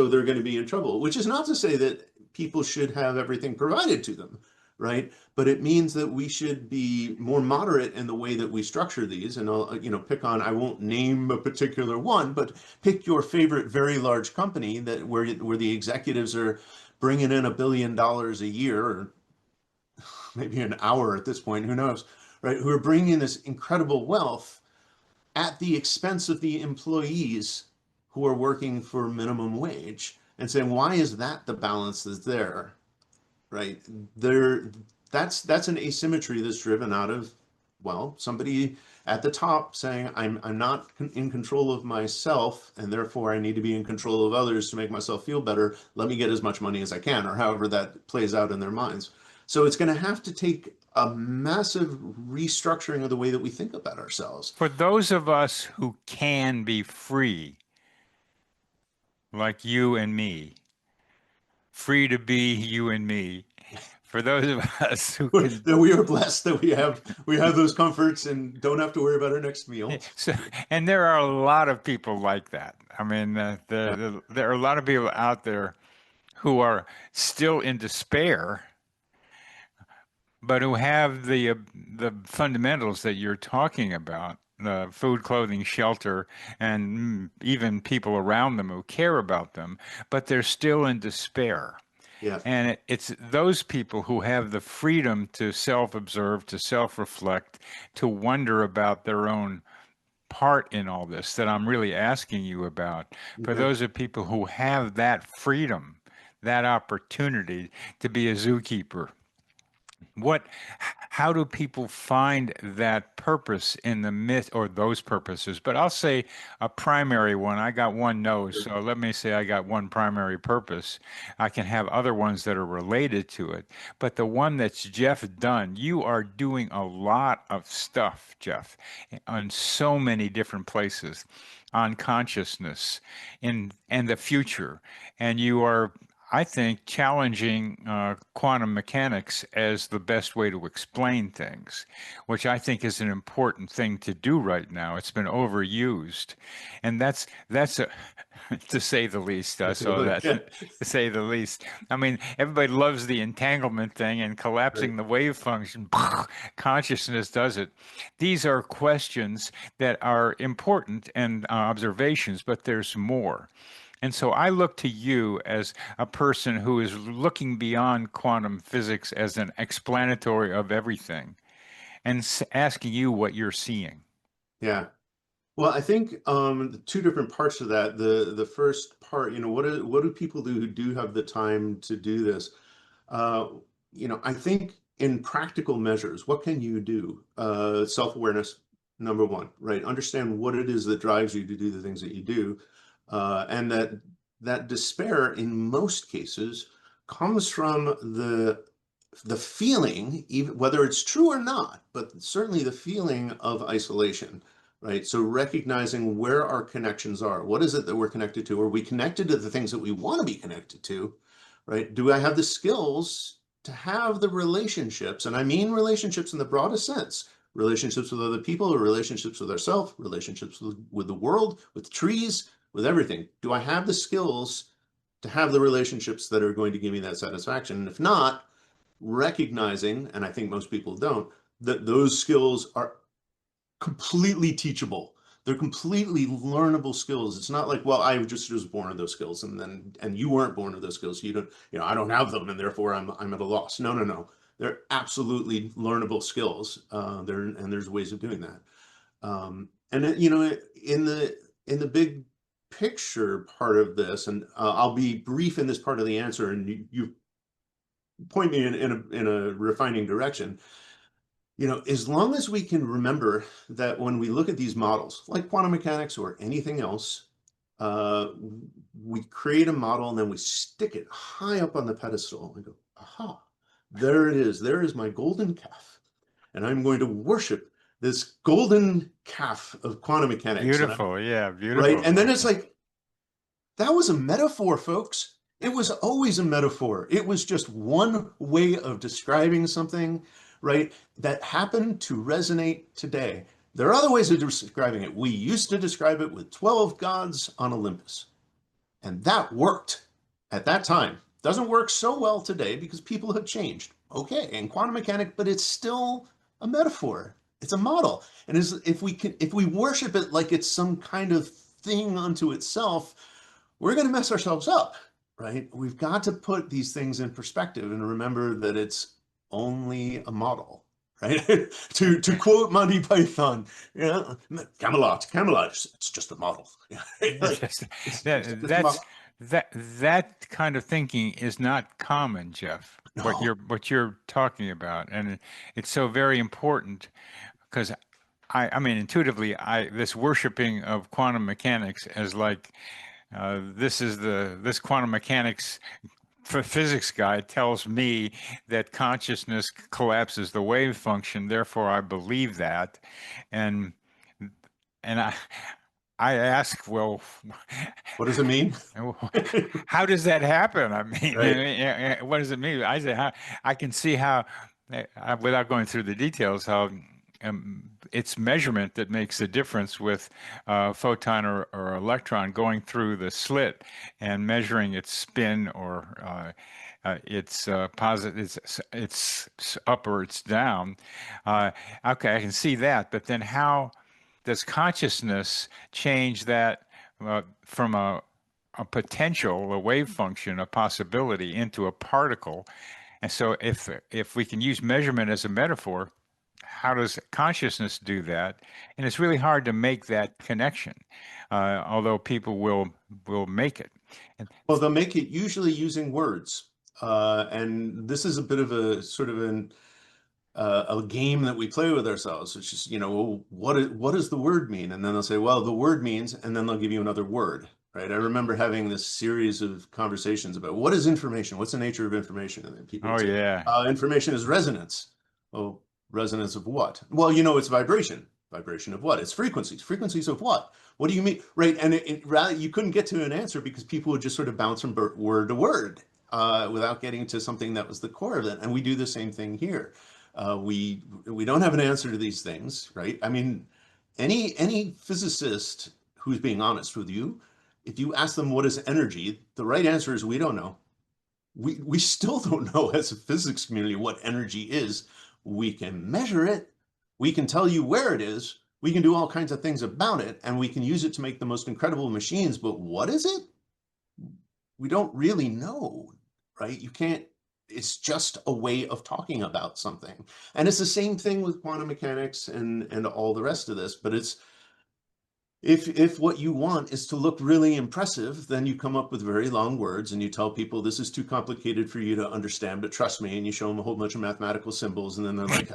they're going to be in trouble, which is not to say that people should have everything provided to them, right? But it means that we should be more moderate in the way that we structure these. And I'll, pick on, I won't name a particular one, but pick your favorite very large company that where the executives are bringing in $1 billion a year, or maybe an hour at this point, who knows, right? Who are bringing in this incredible wealth at the expense of the employees who are working for minimum wage, and saying, why is that the balance that's there, right? There, that's an asymmetry that's driven out of, well, somebody at the top saying, I'm not in control of myself, and therefore I need to be in control of others to make myself feel better. Let me get as much money as I can, or however that plays out in their minds. So it's going to have to take a massive restructuring of the way that we think about ourselves. For those of us who can be free, like you and me, free to be you and me, for those of us who can, That we are blessed that we have those comforts and don't have to worry about our next meal. so, and there are a lot of people like that. I mean, Yeah, there are a lot of people out there who are still in despair, but who have the fundamentals that you're talking about, food, clothing, shelter, and even people around them who care about them, but they're still in despair. yeah, And it's those people who have the freedom to self-observe, to self-reflect, to wonder about their own part in all this that I'm really asking you about. For yeah, those of people who have that freedom, that opportunity to be a zookeeper, what, how do people find that purpose in the myth or those purposes? But I'll say a primary one. I got one nose, sure. so let me say I got one primary purpose. I can have other ones that are related to it. But the one that's Jeff Dunne, you are doing a lot of stuff, Jeff, on so many different places, on consciousness in and the future. And you are, I think, challenging quantum mechanics as the best way to explain things, which I think is an important thing to do right now. It's been overused, and that's a, to say the least. So Like, that to say the least. I mean, everybody loves the entanglement thing and right. collapsing the wave function. Consciousness does it. These are questions that are important and observations, but there's more. And so I look to you as a person who is looking beyond quantum physics as an explanatory of everything and asking you what you're seeing. Yeah. Well, I think the two different parts of that. The first part, what do people do who do have the time to do this? Uh, I think in practical measures, what can you do? Self-awareness, number one, right? Understand what it is that drives you to do the things that you do, and that despair, in most cases, comes from the feeling, even whether it's true or not, but certainly the feeling of isolation, right? So recognizing where our connections are. What is it that we're connected to? Are we connected to the things that we want to be connected to, right? Do I have the skills to have the relationships? And I mean relationships in the broadest sense. Relationships with other people, or relationships with ourselves, relationships with the world, with trees, with everything. Do I have the skills to have the relationships that are going to give me that satisfaction? And if not, recognizing, and I think most people don't, that those skills are completely teachable. They're completely learnable skills. It's not like, well, I just was born with those skills, and you weren't born with those skills. So you don't, I don't have them, and therefore I'm at a loss. No, no, no. They're absolutely learnable skills. There's ways of doing that. In the big picture part of this, and I'll be brief in this part of the answer, and you point me in a refining direction. As long as we can remember that when we look at these models, like quantum mechanics or anything else, uh, we create a model and then we stick it high up on the pedestal and go, aha, there it is. There is my golden calf. And I'm going to worship this golden calf of quantum mechanics. Beautiful. Yeah, Right. beautiful. And then it's like, That was a metaphor, folks. It was always a metaphor. It was just one way of describing something, right, that happened to resonate today. There are other ways of describing it. We used to describe it with 12 gods on Olympus, and that worked at that time. Doesn't work so well today because people have changed. Okay, in quantum mechanics, but it's still a metaphor. It's a model. And if we worship it like it's some kind of thing unto itself, we're going to mess ourselves up, right? We've got to put these things in perspective and remember that it's only a model, right? to quote Monty Python, yeah, Camelot, it's just a model. It's Like, just, it's just a model. that kind of thinking is not common, Jeff. No. What you're talking about, and it's so very important because I mean intuitively I this worshiping of quantum mechanics as like this quantum mechanics for physics guy tells me that consciousness collapses the wave function, therefore I believe that, and and I ask, well, What does it mean? how does that happen? I mean, Right. what does it mean? I say, how I can see how, without going through the details, how it's measurement that makes the difference with photon or electron going through the slit and measuring its spin or its positive, it's up or it's down. Okay, I can see that, but then how does consciousness change that from a potential, a wave function, a possibility into a particle? And so if we can use measurement as a metaphor, how does consciousness do that? And it's really hard to make that connection, although people will make it. And Well, they'll make it usually using words. And this is a bit of a sort of a game that we play with ourselves, which is, well, what does the word mean? And then they'll say, well, the word means, and then they'll give you another word, right? I remember having this series of conversations about what is information? What's the nature of information? And then people oh would say, yeah, information is resonance. Well, resonance of what? Well, it's vibration. Vibration of what? It's frequencies. Frequencies of what? What do you mean? Right. And rather, you couldn't get to an answer because people would just sort of bounce from word to word without getting to something that was the core of it. And we do the same thing here. We don't have an answer to these things, right? I mean, any physicist who's being honest with you, if you ask them what is energy, the right answer is we don't know. We still don't know as a physics community what energy is. We can measure it. We can tell you where it is. We can do all kinds of things about it, and we can use it to make the most incredible machines. But what is it? We don't really know, right? You can't, it's just a way of talking about something. And it's the same thing with quantum mechanics and all the rest of this, but it's if what you want is to look really impressive, then you come up with very long words and you tell people this is too complicated for you to understand, but trust me, and you show them a whole bunch of mathematical symbols, and then they're like,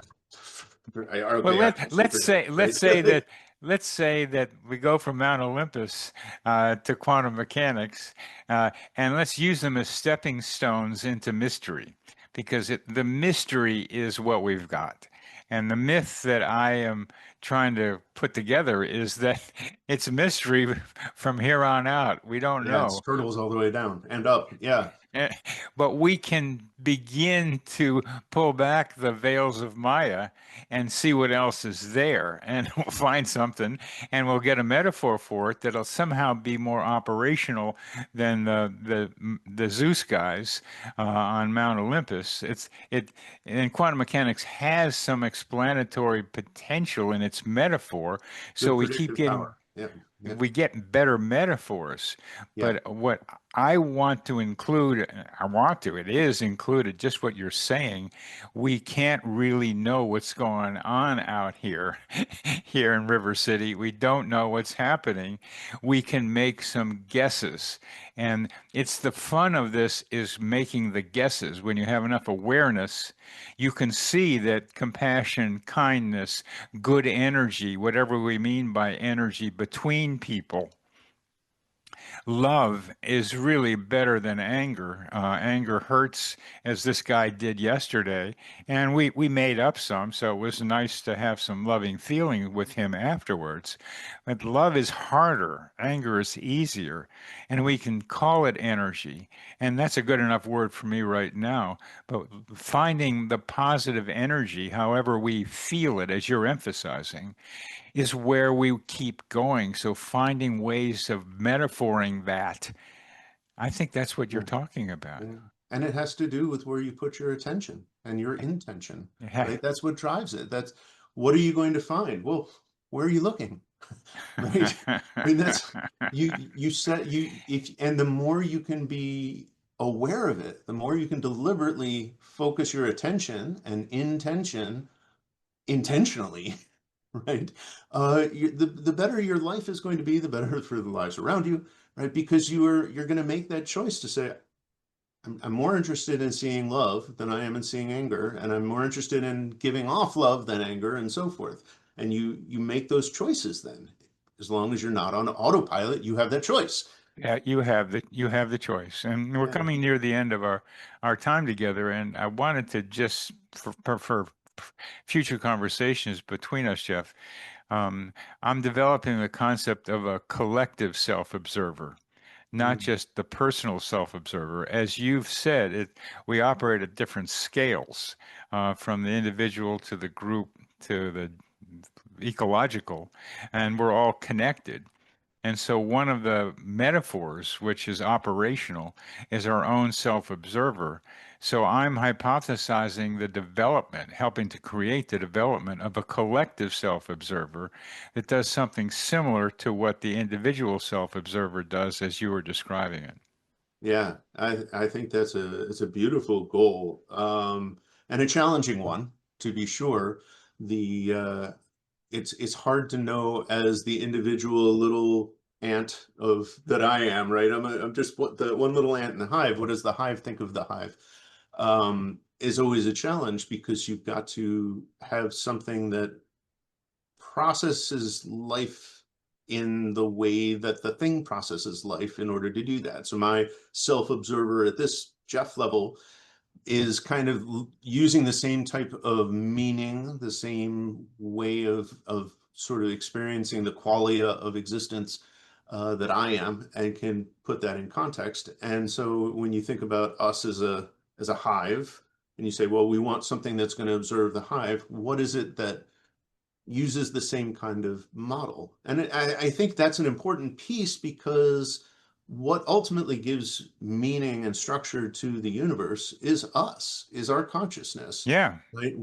well, okay, I let's say right? let's say that we go from Mount Olympus to quantum mechanics, and let's use them as stepping stones into mystery, because the mystery is what we've got, and the myth that I am trying to put together is that it's a mystery from here on out. We don't Yeah, it's know. turtles all the way down and up. Yeah, Eh, But we can begin to pull back the veils of Maya and see what else is there. And we'll find something and we'll get a metaphor for it that'll somehow be more operational than the Zeus guys on Mount Olympus. And quantum mechanics has some explanatory potential in its metaphor. So good we keep predictive getting power. Yeah, yeah, we get better metaphors. yeah. But what I want to include, it is included, just what you're saying. We can't really know what's going on out here, here in River City. We don't know what's happening. We can make some guesses. And it's the fun of this is making the guesses. When you have enough awareness, you can see that compassion, kindness, good energy, whatever we mean by energy between people, Love is really better than anger. Anger hurts, as this guy did yesterday, and we made up some, so it was nice to have some loving feeling with him afterwards. But love is harder, anger is easier, and we can call it energy, and that's a good enough word for me right now. But finding the positive energy, however we feel it, as you're emphasizing, is where we keep going. So finding ways of metaphoring that, I think that's what you're Yeah. talking about. Yeah. And it has to do with where you put your attention and your intention, Yeah. right? That's what drives it. That's what are you going to find? Well, where are you looking? Right? I mean, that's you set you if and the more you can be aware of it, the more you can deliberately focus your attention and intention intentionally, right? The better your life is going to be, the better for the lives around you, right? Because you're going to make that choice to say, I'm more interested in seeing love than I am in seeing anger, and I'm more interested in giving off love than anger, and so forth. And you make those choices then. As long as you're not on autopilot, you have that choice. Yeah, you have the choice, and we're Yeah. coming near the end of our time together. And I wanted to just for future conversations between us, Jeff. Um, I'm developing the concept of a collective self-observer, not Mm. just the personal self-observer. As you've said, we operate at different scales, from the individual to the group to the ecological, and we're all connected. And so, one of the metaphors, which is operational, is our own self observer. So, I'm hypothesizing the development, helping to create the development of a collective self observer that does something similar to what the individual self observer does as you were describing it. Yeah, I think that's it's a beautiful goal, and a challenging one to be sure. The it's hard to know as the individual little ant of that I am, right? I'm just the one little ant in the hive. What does the hive think of the hive? Is always a challenge because you've got to have something that processes life in the way that the thing processes life in order to do that. So my self-observer at this Jeff level is kind of using the same type of meaning, the same way of sort of experiencing the qualia of existence that I am, and can put that in context. And so when you think about us as a hive, and you say, well, we want something that's going to observe the hive, what is it that uses the same kind of model? And I think that's an important piece because what ultimately gives meaning and structure to the universe is us, is our consciousness. Yeah. Right?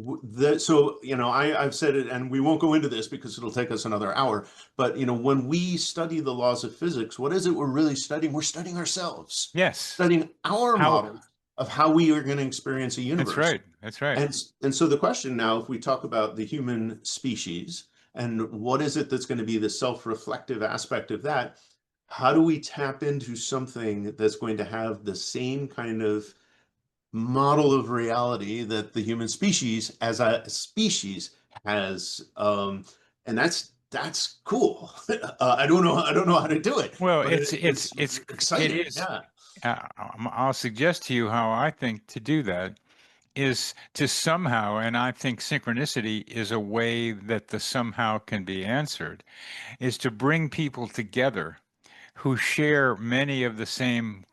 So, I've said it, and we won't go into this because it'll take us another hour. But, when we study the laws of physics, what is it we're really studying? We're studying ourselves, Yes. studying our How? model of how we are going to experience a That's universe. right. That's right. And so the question now, if we talk about the human species and what is it that's going to be the self-reflective aspect of that, how do we tap into something that's going to have the same kind of model of reality that the human species as a species has? And that's cool. I don't know how to do it, Well, but it's it exciting. is. Yeah. I'll suggest to you how I think to do that is to somehow, and I think synchronicity is a way that the somehow can be answered, is to bring people together who share many of the same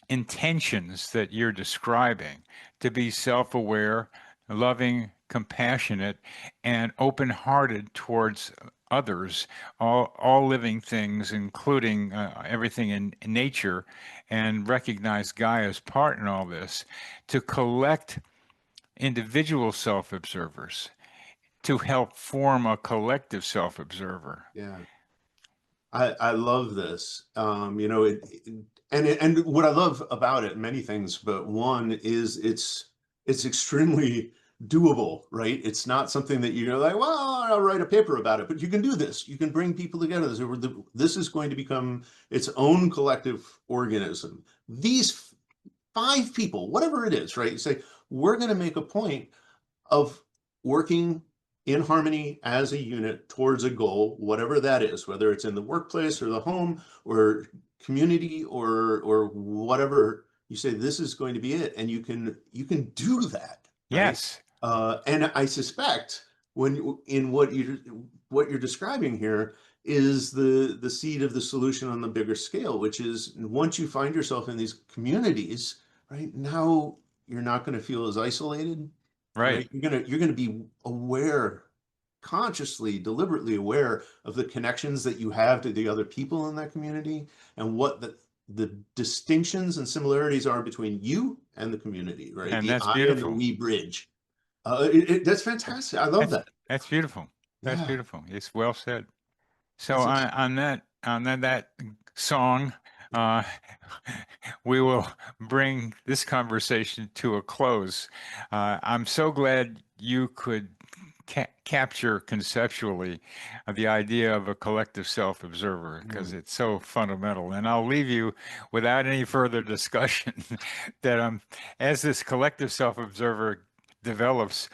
intentions that you're describing, to be self aware, loving, compassionate, and open hearted towards others, all living things, including everything in nature, and recognize Gaia's part in all this, to collect individual self observers to help form a collective self observer. Yeah. I love this. And what I love about it, many things, but one is it's extremely doable, right? It's not something that you're like, well, I'll write a paper about it, but you can do this. You can bring people together. This is going to become its own collective organism. These five people, whatever it is, right? You say, we're going to make a point of working in harmony as a unit towards a goal, whatever that is, whether it's in the workplace or the home or community or whatever, you say this is going to be it, and you can do that, right? Yes. And I suspect in what you're describing here is the seed of the solution on the bigger scale, which is once you find yourself in these communities, right now you're not going to feel as isolated, Right. right? You're gonna be aware, consciously, deliberately aware of the connections that you have to the other people in that community and what the distinctions and similarities are between you and the community, right? And The that's I and the beautiful. we bridge. That's fantastic. I love That's that. that's beautiful. That's Yeah, beautiful. It's well said. So that's on that song, uh, we will bring this conversation to a close. I'm so glad you could capture conceptually the idea of a collective self-observer because Mm, it's so fundamental. And I'll leave you without any further discussion that as this collective self-observer develops,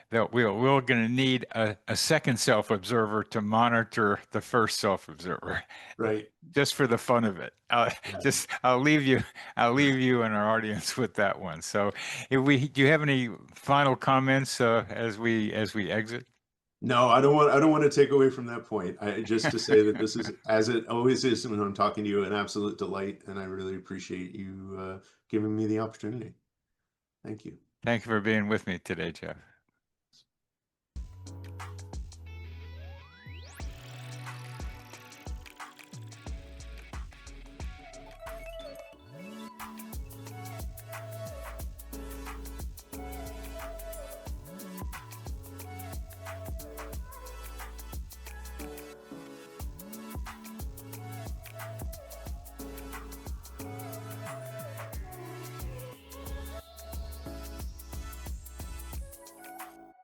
that we're going to need a second self-observer to monitor the first self-observer, right. just for the fun of it. Yeah. Just I'll leave you and our audience with that one. So, if do you have any final comments as we exit? No, I don't want to take away from that point. Just to say that this is, as it always is when I'm talking to you, an absolute delight, and I really appreciate you giving me the opportunity. Thank you. Thank you for being with me today, Jeff.